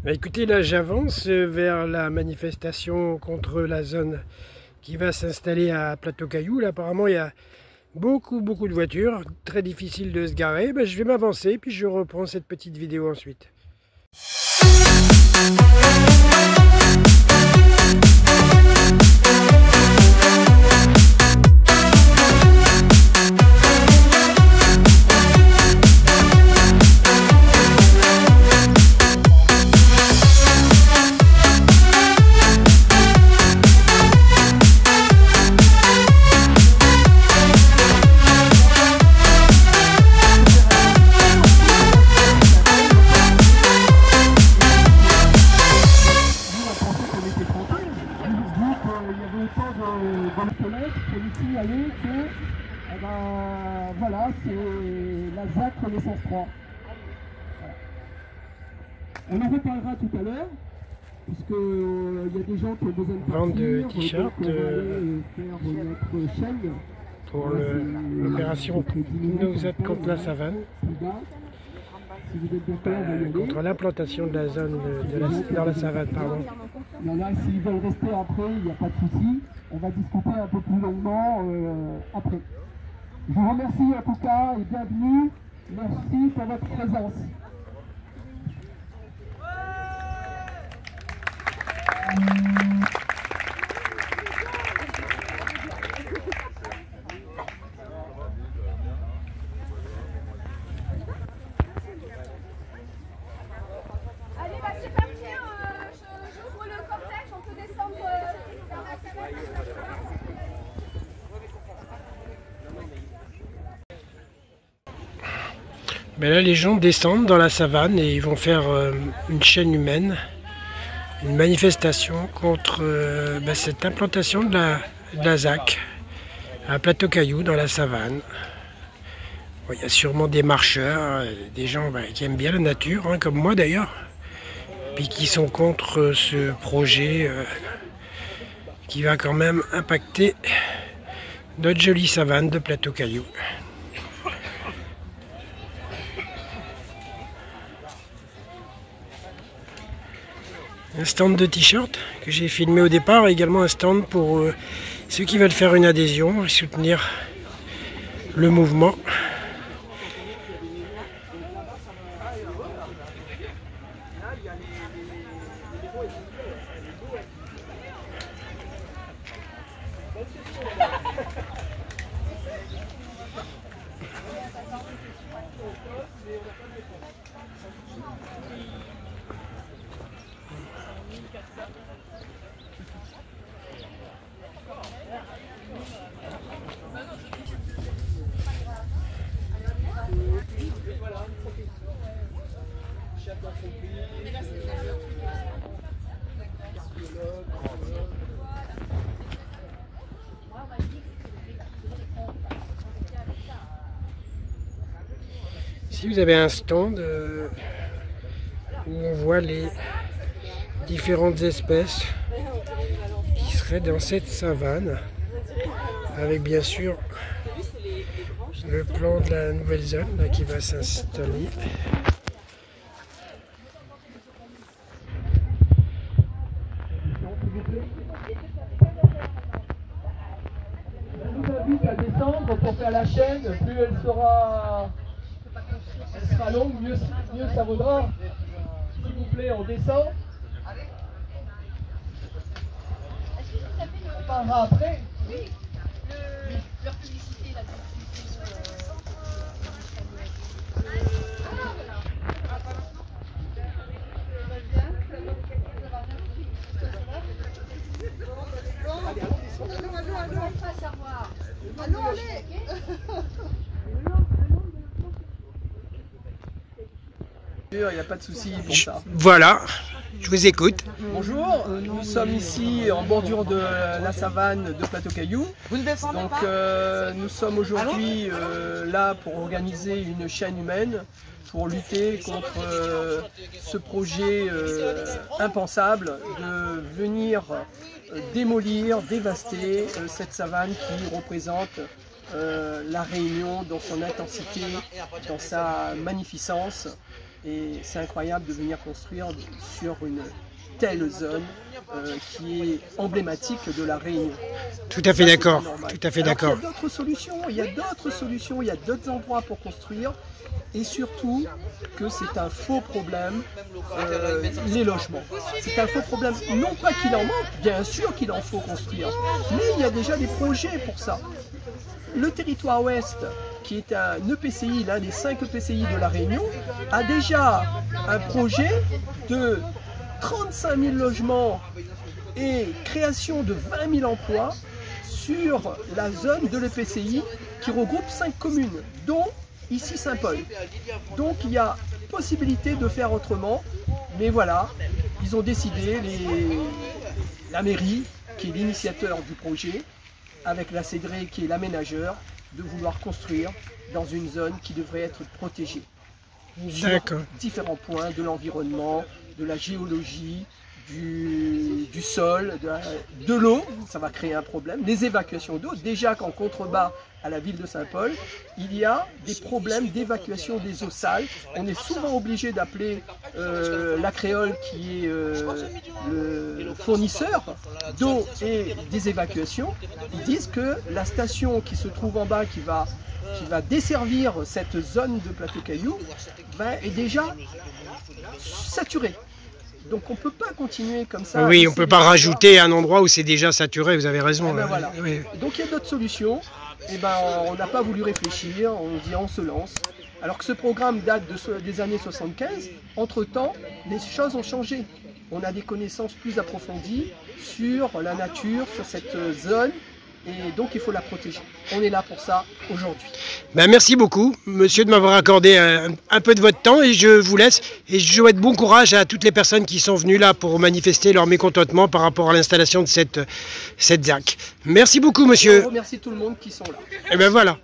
Bah écoutez, là j'avance vers la manifestation contre la zone qui va s'installer à Plateau Caillou. Là apparemment il y a beaucoup de voitures, très difficile de se garer. Bah, je vais m'avancer puis je reprends cette petite vidéo ensuite. Voilà, c'est la ZAC Renaissance 3. Voilà. On en reparlera tout à l'heure, puisqu'il y a des gens qui ont besoin de vente de partir, t-shirts faire notre chaîne pour l'opération Nos aides contre la savane, si vous êtes d'accord, contre l'implantation de la zone dans la savane. Pardon. Il y en a, s'ils veulent rester après, il n'y a pas de souci. On va discuter un peu plus longuement après. Je vous remercie en tout cas et bienvenue. Merci pour votre présence. Allez, bah c'est parti, j'ouvre le cortège, on peut descendre vers la savane. Mais là les gens descendent dans la savane et ils vont faire une chaîne humaine, une manifestation contre cette implantation de la ZAC à Plateau Caillou dans la savane. Bon, il y a sûrement des marcheurs, des gens qui aiment bien la nature, hein, comme moi d'ailleurs, puis qui sont contre ce projet qui va quand même impacter notre jolie savane de Plateau Caillou. Un stand de t-shirt que j'ai filmé au départ, également un stand pour ceux qui veulent faire une adhésion et soutenir le mouvement. Ici vous avez un stand où on voit les différentes espèces qui seraient dans cette savane, avec bien sûr le plan de la nouvelle zone là, qui va s'installer. Je vous invite à descendre pour faire la chaîne. Plus elle sera longue, mieux ça vaudra. S'il vous plaît, on descend. On parlera après. Oui, leur publicité, la Il n'y a pas de souci pour ça. Voilà, je vous écoute. Bonjour, nous sommes ici en bordure de la savane de Plateau Caillou. Donc nous sommes aujourd'hui là pour organiser une chaîne humaine pour lutter contre ce projet impensable de venir démolir, dévaster cette savane qui représente la Réunion dans son intensité, dans sa magnificence. Et c'est incroyable de venir construire sur une telle zone qui est emblématique de la Réunion. Tout à fait d'accord. Tout à fait d'accord. Il y a d'autres solutions, il y a d'autres endroits pour construire. Et surtout que c'est un faux problème, les logements. C'est un faux problème, non pas qu'il en manque, bien sûr qu'il en faut construire, mais il y a déjà des projets pour ça. Le territoire ouest, qui est un EPCI, l'un des 5 EPCI de la Réunion, a déjà un projet de 35 000 logements et création de 20 000 emplois sur la zone de l'EPCI qui regroupe 5 communes, dont ici Saint-Paul. Donc il y a possibilité de faire autrement, mais voilà, ils ont décidé, la mairie, qui est l'initiateur du projet, avec la CEDRE qui est l'aménageur, de vouloir construire dans une zone qui devrait être protégée. Sur différents points de l'environnement, de la géologie, du sol, de l'eau, ça va créer un problème, les évacuations d'eau. Déjà qu'en contrebas à la ville de Saint-Paul, il y a des problèmes d'évacuation des eaux sales. On est souvent obligé d'appeler la Créole qui est le fournisseur d'eau et des évacuations. Ils disent que la station qui se trouve en bas, qui va desservir cette zone de Plateau Caillou, est déjà saturée. Donc on ne peut pas continuer comme ça. Oui, on ne peut pas rajouter un endroit où c'est déjà saturé, vous avez raison. Ben voilà. Oui. Donc il y a d'autres solutions. Et ben, on n'a pas voulu réfléchir, on dit on se lance. Alors que ce programme date des années 75, entre-temps, les choses ont changé. On a des connaissances plus approfondies sur la nature, sur cette zone. Et donc il faut la protéger. On est là pour ça aujourd'hui. Ben merci beaucoup, monsieur, de m'avoir accordé un peu de votre temps et je vous laisse. Et je souhaite bon courage à toutes les personnes qui sont venues là pour manifester leur mécontentement par rapport à l'installation de cette ZAC. Merci beaucoup, monsieur. Je remercie tout le monde qui sont là. Et ben voilà.